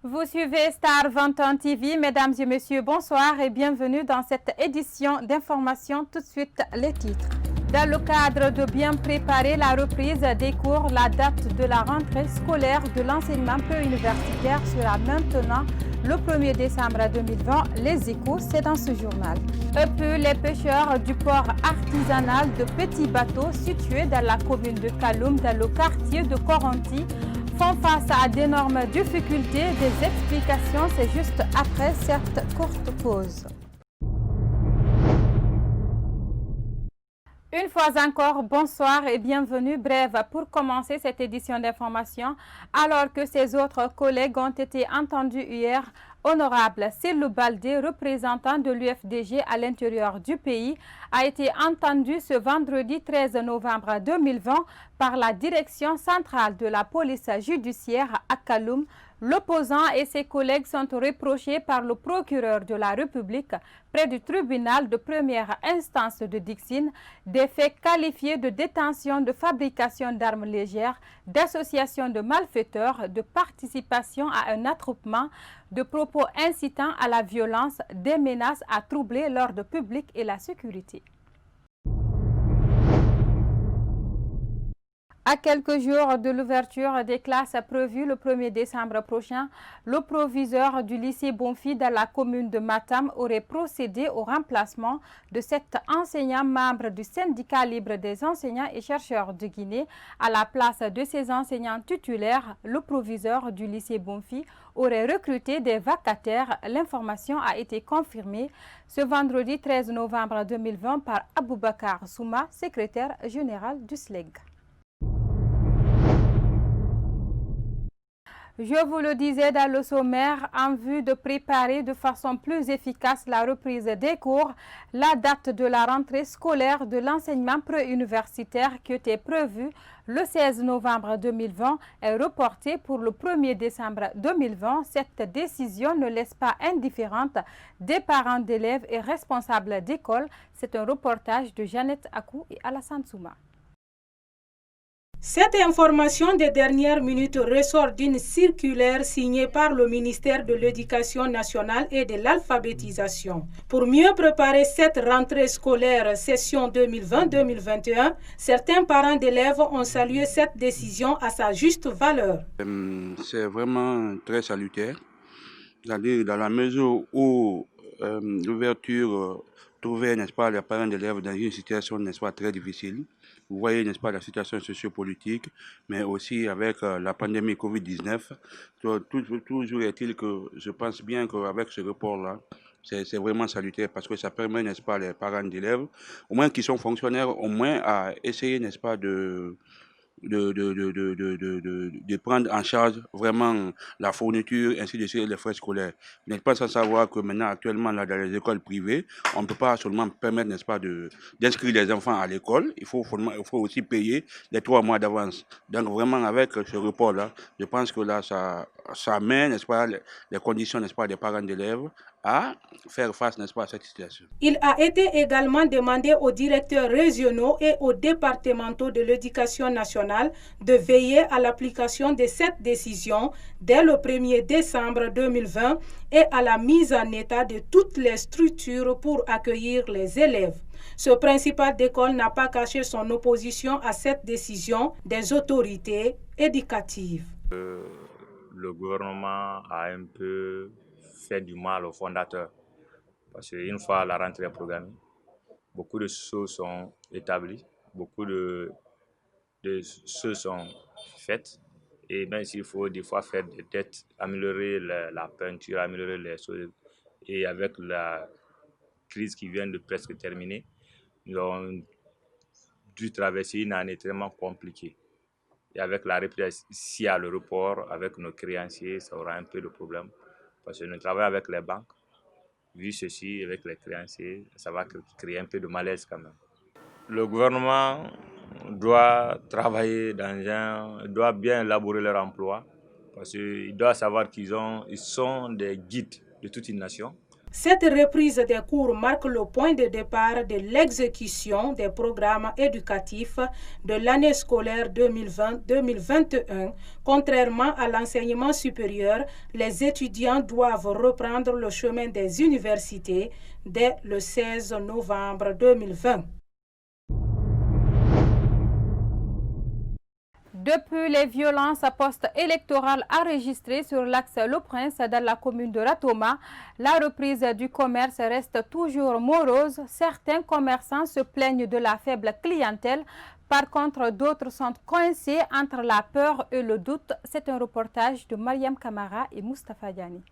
Vous suivez Star 21 TV, mesdames et messieurs, bonsoir et bienvenue dans cette édition d'information. Tout de suite, les titres. Dans le cadre de bien préparer la reprise des cours, la date de la rentrée scolaire de l'enseignement préuniversitaire sera maintenant le 1er décembre 2020. Les échos, c'est dans ce journal. Et puis, les pêcheurs du port artisanal de petits bateaux situés dans la commune de Kaloum, dans le quartier de Coronti, font face à d'énormes difficultés. Des explications, c'est juste après cette courte pause. Une fois encore, bonsoir et bienvenue. Bref, pour commencer cette édition d'information, alors que ses autres collègues ont été entendus hier, Honorable Cellou Baldé, représentant de l'UFDG à l'intérieur du pays, a été entendu ce vendredi 13 novembre 2020 par la direction centrale de la police judiciaire à Kaloum. L'opposant et ses collègues sont reprochés par le procureur de la République près du tribunal de première instance de Dixine des faits qualifiés de détention, de fabrication d'armes légères, d'association de malfaiteurs, de participation à un attroupement, de propos incitant à la violence, des menaces à troubler l'ordre public et la sécurité. À quelques jours de l'ouverture des classes prévues le 1er décembre prochain, le proviseur du lycée Bonfi dans la commune de Matam aurait procédé au remplacement de 7 enseignants membres du syndicat libre des enseignants et chercheurs de Guinée. À la place de ces enseignants titulaires, le proviseur du lycée Bonfi aurait recruté des vacataires. L'information a été confirmée ce vendredi 13 novembre 2020 par Aboubakar Souma, secrétaire général du SLEG. Je vous le disais dans le sommaire, en vue de préparer de façon plus efficace la reprise des cours, la date de la rentrée scolaire de l'enseignement préuniversitaire qui était prévue le 16 novembre 2020 est reportée pour le 1er décembre 2020. Cette décision ne laisse pas indifférente des parents d'élèves et responsables d'école. C'est un reportage de Jeannette Akou et Alassane Souma. Cette information des dernières minutes ressort d'une circulaire signée par le ministère de l'Éducation nationale et de l'alphabétisation. Pour mieux préparer cette rentrée scolaire session 2020-2021, certains parents d'élèves ont salué cette décision à sa juste valeur. C'est vraiment très salutaire, c'est-à-dire dans la mesure où l'ouverture trouvait, n'est-ce pas, les parents d'élèves dans une situation, n'est-ce pas, très difficile. Vous voyez, n'est-ce pas, la situation sociopolitique, mais aussi avec la pandémie Covid-19. Toujours est-il que je pense bien qu'avec ce report-là, c'est vraiment salutaire parce que ça permet, n'est-ce pas, les parents d'élèves, au moins qui sont fonctionnaires, au moins à essayer, n'est-ce pas, de prendre en charge vraiment la fourniture ainsi de suite les frais scolaires. Vous n'êtes pas sans savoir que maintenant actuellement là, dans les écoles privées, on ne peut pas seulement permettre, n'est-ce pas, d'inscrire les enfants à l'école, il faut aussi payer les 3 mois d'avance. Donc vraiment avec ce report là, je pense que là ça met, n'est-ce pas, les conditions, n'est-ce pas, des parents d'élèves à faire face, n'est-ce pas, à cette situation. Il a été également demandé aux directeurs régionaux et aux départementaux de l'éducation nationale de veiller à l'application de cette décision dès le 1er décembre 2020 et à la mise en état de toutes les structures pour accueillir les élèves. Ce principal d'école n'a pas caché son opposition à cette décision des autorités éducatives. Le gouvernement a un peu fait du mal aux fondateurs. Parce qu'une fois la rentrée programmée, beaucoup de choses sont établies, beaucoup de choses sont faites. Et même s'il faut des fois faire des dettes, améliorer la peinture, améliorer les choses. Et avec la crise qui vient de presque terminer, nous avons dû traverser une année tellement compliquée. Et avec la reprise ici à l'aéroport, avec nos créanciers, ça aura un peu de problème. Parce que nous travaillons avec les banques. Vu ceci, avec les créanciers, ça va créer un peu de malaise quand même. Le gouvernement doit travailler doit bien élaborer leur emploi. Parce qu'il doit savoir ils sont des guides de toute une nation. Cette reprise des cours marque le point de départ de l'exécution des programmes éducatifs de l'année scolaire 2020-2021. Contrairement à l'enseignement supérieur, les étudiants doivent reprendre le chemin des universités dès le 16 novembre 2020. Depuis les violences post-électorales enregistrées sur l'axe Le Prince dans la commune de Ratoma, la reprise du commerce reste toujours morose. Certains commerçants se plaignent de la faible clientèle. Par contre, d'autres sont coincés entre la peur et le doute. C'est un reportage de Mariam Kamara et Moustapha Diani.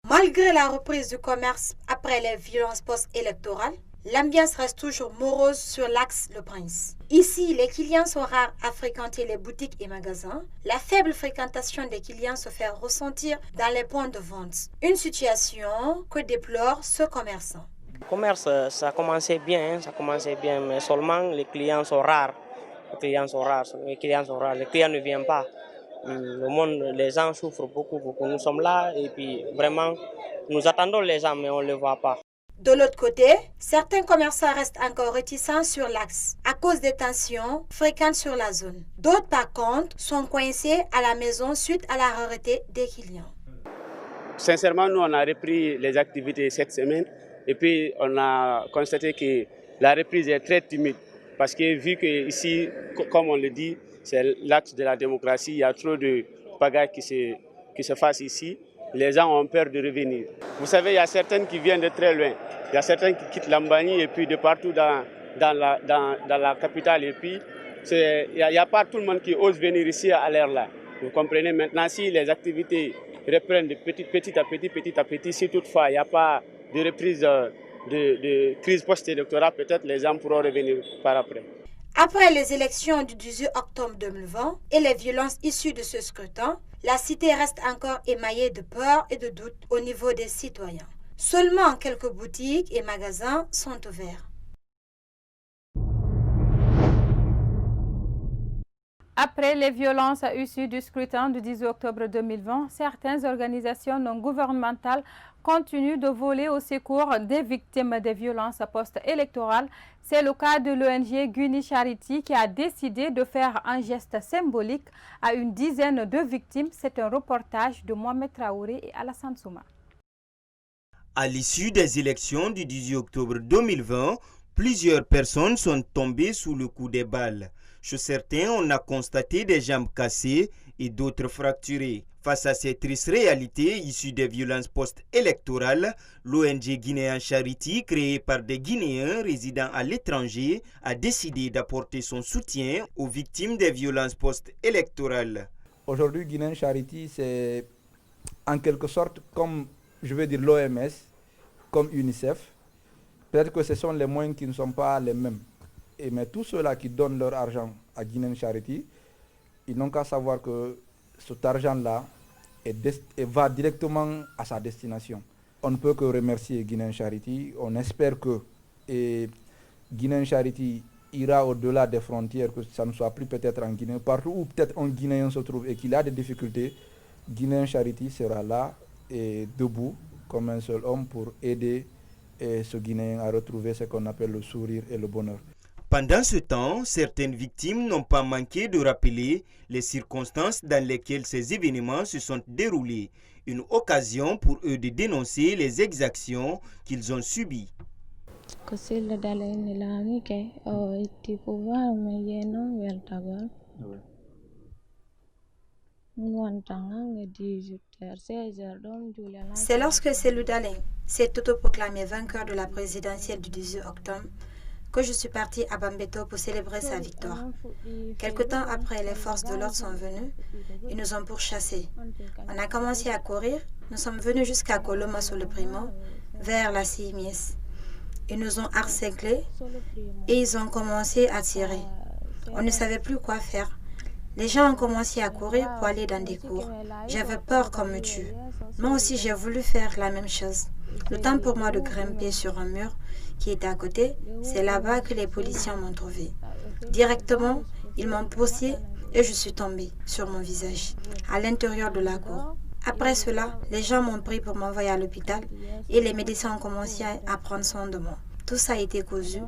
Malgré la reprise du commerce après les violences post-électorales, l'ambiance reste toujours morose sur l'axe Le Prince. Ici, les clients sont rares à fréquenter les boutiques et magasins. La faible fréquentation des clients se fait ressentir dans les points de vente. Une situation que déplore ce commerçant. Le commerce, ça commençait bien, mais seulement les clients sont rares. Les clients ne viennent pas. Le monde, les gens souffrent beaucoup. Nous sommes là et puis vraiment, nous attendons les gens, mais on ne les voit pas. De l'autre côté, certains commerçants restent encore réticents sur l'axe à cause des tensions fréquentes sur la zone. D'autres, par contre, sont coincés à la maison suite à la rareté des clients. Sincèrement, nous, on a repris les activités cette semaine et puis on a constaté que la reprise est très timide parce que vu qu'ici, comme on le dit, c'est l'axe de la démocratie, il y a trop de pagaille qui se fasse ici. Les gens ont peur de revenir. Vous savez, il y a certaines qui viennent de très loin. Il y a certains qui quittent Lambani et puis de partout dans la capitale. Et puis, il n'y a pas tout le monde qui ose venir ici à l'heure là. Vous comprenez maintenant, si les activités reprennent de petit à petit, si toutefois il n'y a pas de reprise de crise post-électorale, peut-être les gens pourront revenir par après. Après les élections du 18 octobre 2020 et les violences issues de ce scrutin, la cité reste encore émaillée de peur et de doute au niveau des citoyens. Seulement quelques boutiques et magasins sont ouverts. Après les violences issues du scrutin du 18 octobre 2020, certaines organisations non gouvernementales continuent de voler au secours des victimes des violences post-électorales. C'est le cas de l'ONG Guni Charity qui a décidé de faire un geste symbolique à une dizaine de victimes. C'est un reportage de Mohamed Traoré et Alassane Souma. À l'issue des élections du 18 octobre 2020, plusieurs personnes sont tombées sous le coup des balles. Chez certains, on a constaté des jambes cassées et d'autres fracturées. Face à ces tristes réalités issues des violences post-électorales, l'ONG Guinéen Charity, créée par des Guinéens résidant à l'étranger, a décidé d'apporter son soutien aux victimes des violences post-électorales. Aujourd'hui, Guinéen Charity, c'est en quelque sorte comme, je veux dire, l'OMS, comme UNICEF. Peut-être que ce sont les moyens qui ne sont pas les mêmes. Mais tous ceux-là qui donnent leur argent à Guinéen Charity, ils n'ont qu'à savoir que cet argent-là va directement à sa destination. On ne peut que remercier Guinéen Charity. On espère que Guinéen Charity ira au-delà des frontières, que ça ne soit plus peut-être en Guinée. Partout où peut-être un Guinéen se trouve et qu'il a des difficultés, Guinéen Charity sera là et debout comme un seul homme pour aider ce Guinéen à retrouver ce qu'on appelle le sourire et le bonheur. Pendant ce temps, certaines victimes n'ont pas manqué de rappeler les circonstances dans lesquelles ces événements se sont déroulés. Une occasion pour eux de dénoncer les exactions qu'ils ont subies. C'est lorsque Cellou Dalein s'est autoproclamé vainqueur de la présidentielle du 18 octobre que je suis partie à Bambeto pour célébrer sa victoire. Quelque temps après, les forces de l'ordre sont venues et nous ont pourchassés. On a commencé à courir. Nous sommes venus jusqu'à Koloma sur le Primo, vers la Simies. Ils nous ont harcelés et ils ont commencé à tirer. On ne savait plus quoi faire. Les gens ont commencé à courir pour aller dans des cours. J'avais peur qu'on me tue. Moi aussi, j'ai voulu faire la même chose. Le temps pour moi de grimper sur un mur qui était à côté, c'est là-bas que les policiers m'ont trouvé. Directement, ils m'ont poussé et je suis tombée sur mon visage, à l'intérieur de la cour. Après cela, les gens m'ont pris pour m'envoyer à l'hôpital et les médecins ont commencé à prendre soin de moi. Tout ça a été cousu.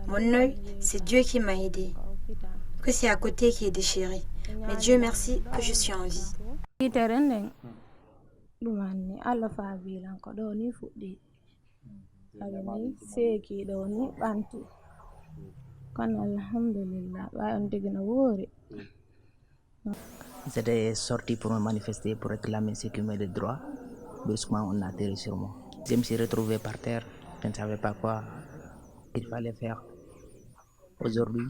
Mon œil, c'est Dieu qui m'a aidé. Que c'est à côté qui est déchiré. Mais Dieu merci que je suis en vie. J'étais sorti pour me manifester, pour réclamer ce qui m'est de droit. Brusquement, on a atterri sur moi. Je me suis retrouvé par terre. Je ne savais pas quoi il fallait faire. Aujourd'hui,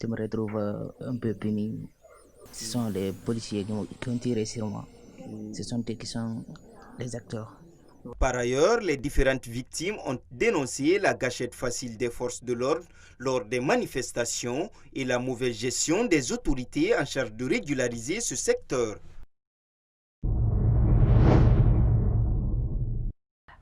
je me retrouve un peu puni. Ce sont les policiers qui ont tiré sur moi. Ce sont eux qui sont les acteurs. Par ailleurs, les différentes victimes ont dénoncé la gâchette facile des forces de l'ordre lors des manifestations et la mauvaise gestion des autorités en charge de régulariser ce secteur.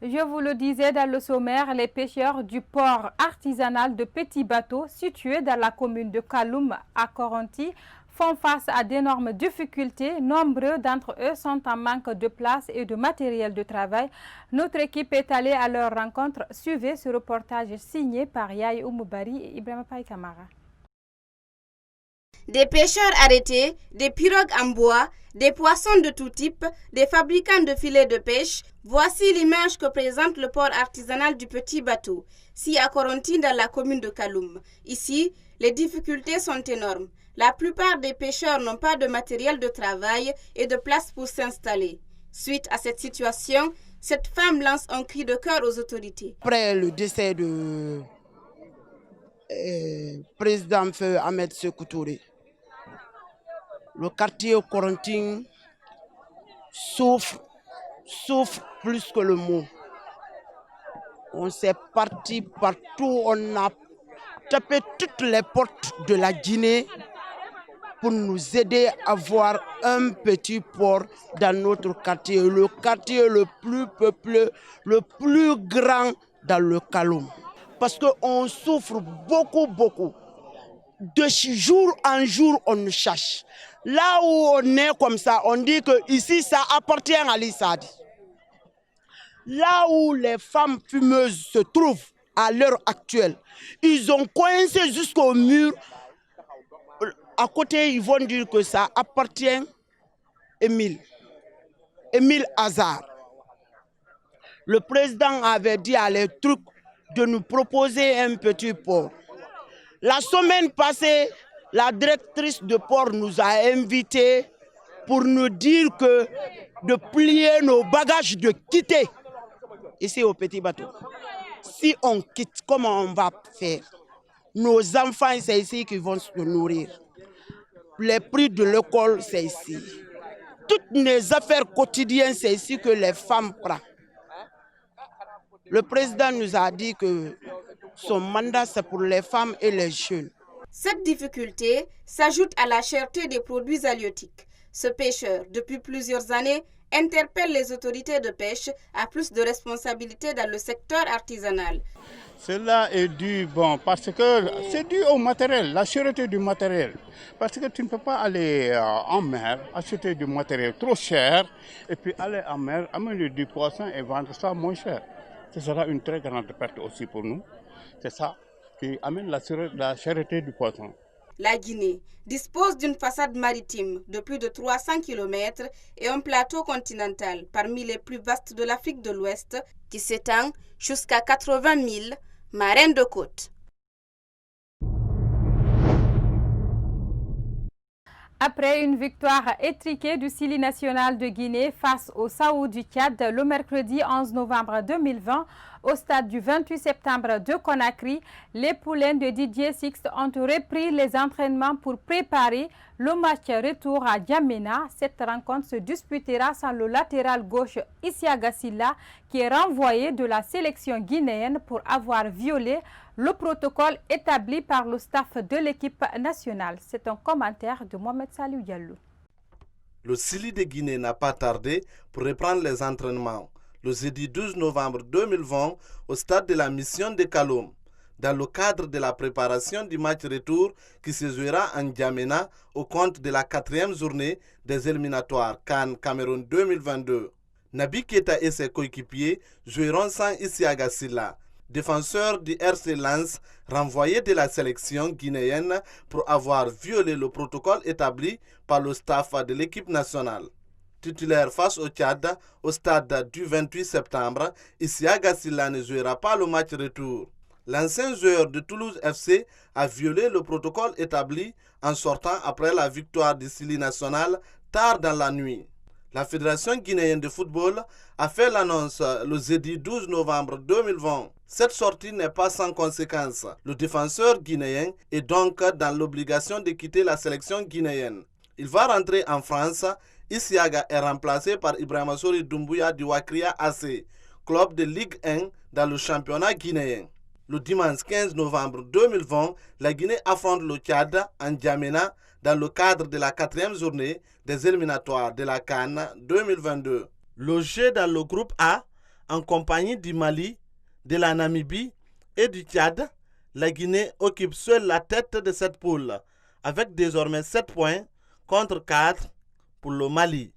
Je vous le disais dans le sommaire, les pêcheurs du port artisanal de Petit Bateau, situé dans la commune de Kaloum à Koronti, font face à d'énormes difficultés. Nombreux d'entre eux sont en manque de place et de matériel de travail. Notre équipe est allée à leur rencontre. Suivez ce reportage signé par Yaye Oumoubari et Ibrahima Paye Kamara. Des pêcheurs arrêtés, des pirogues en bois, des poissons de tout type, des fabricants de filets de pêche. Voici l'image que présente le port artisanal du Petit Bateau, si à Koronti dans la commune de Kaloum. Ici, les difficultés sont énormes. La plupart des pêcheurs n'ont pas de matériel de travail et de place pour s'installer. Suite à cette situation, cette femme lance un cri de cœur aux autorités. Après le décès du président Feu Ahmed Sékou Touré, le quartier Koronti souffre plus que le mot. On s'est parti partout, on a tapé toutes les portes de la Guinée pour nous aider à avoir un petit port dans notre quartier, le quartier le plus peuplé, le plus grand dans le Kaloum. Parce qu'on souffre beaucoup. De jour en jour, on nous cherche. Là où on est comme ça, on dit que ici ça appartient à l'Issadi. Là où les femmes fumeuses se trouvent à l'heure actuelle, ils ont coincé jusqu'au mur. À côté, ils vont dire que ça appartient à Émile Hazard. Le président avait dit à les trucs de nous proposer un petit port. La semaine passée, la directrice de port nous a invités pour nous dire que de plier nos bagages, de quitter ici au Petit Bateau. Si on quitte, comment on va faire? Nos enfants, c'est ici qu'ils vont se nourrir. Les prix de l'école, c'est ici. Toutes les affaires quotidiennes, c'est ici que les femmes prennent. Le président nous a dit que son mandat, c'est pour les femmes et les jeunes. Cette difficulté s'ajoute à la cherté des produits halieutiques. Ce pêcheur, depuis plusieurs années, interpelle les autorités de pêche à plus de responsabilités dans le secteur artisanal. Cela est dû, parce que c'est dû au matériel, la cherté du matériel. Parce que tu ne peux pas aller en mer, acheter du matériel trop cher, et puis aller en mer, amener du poisson et vendre ça moins cher. Ce sera une très grande perte aussi pour nous. C'est ça qui amène la cherté du poisson. La Guinée dispose d'une façade maritime de plus de 300 km et un plateau continental parmi les plus vastes de l'Afrique de l'Ouest qui s'étend jusqu'à 80 000 marins de côte. Après une victoire étriquée du Sili national de Guinée face au Saoud du Tchad le mercredi 11 novembre 2020 au stade du 28 septembre de Conakry, les poulains de Didier Sixte ont repris les entraînements pour préparer le match retour à Djamena. Cette rencontre se disputera sans le latéral gauche Isiaga Silla qui est renvoyé de la sélection guinéenne pour avoir violé le protocole établi par le staff de l'équipe nationale. C'est un commentaire de Mohamed Salou Diallo. Le Sili de Guinée n'a pas tardé pour reprendre les entraînements le jeudi 12 novembre 2020 au stade de la mission de Kaloum. dans le cadre de la préparation du match retour qui se jouera en N'Djamena au compte de la 4e journée des éliminatoires CAN Cameroun 2022. Naby Keita et ses coéquipiers joueront sans Isiaga Silla, défenseur du RC Lens, renvoyé de la sélection guinéenne pour avoir violé le protocole établi par le staff de l'équipe nationale. Titulaire face au Tchad au stade du 28 septembre, Isiaga Silla ne jouera pas le match retour. L'ancien joueur de Toulouse FC a violé le protocole établi en sortant après la victoire du Sili national tard dans la nuit. La Fédération guinéenne de football a fait l'annonce le jeudi 12 novembre 2020. Cette sortie n'est pas sans conséquence. Le défenseur guinéen est donc dans l'obligation de quitter la sélection guinéenne. Il va rentrer en France. Isiaga est remplacé par Ibrahima Sori Doumbouya du Wakria AC, club de Ligue 1 dans le championnat guinéen. Le dimanche 15 novembre 2020, la Guinée affronte le Tchad en N'Djamena dans le cadre de la 4e journée des éliminatoires de la CAN 2022. Logé dans le groupe A, en compagnie du Mali, de la Namibie et du Tchad, la Guinée occupe seule la tête de cette poule, avec désormais 7 points contre 4 pour le Mali.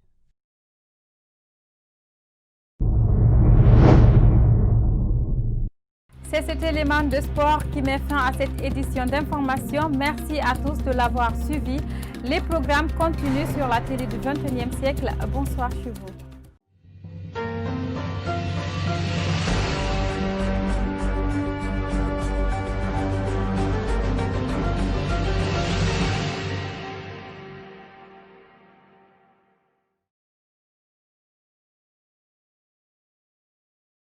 C'est cet élément de sport qui met fin à cette édition d'information. Merci à tous de l'avoir suivi. Les programmes continuent sur la télé du 21e siècle. Bonsoir chez vous.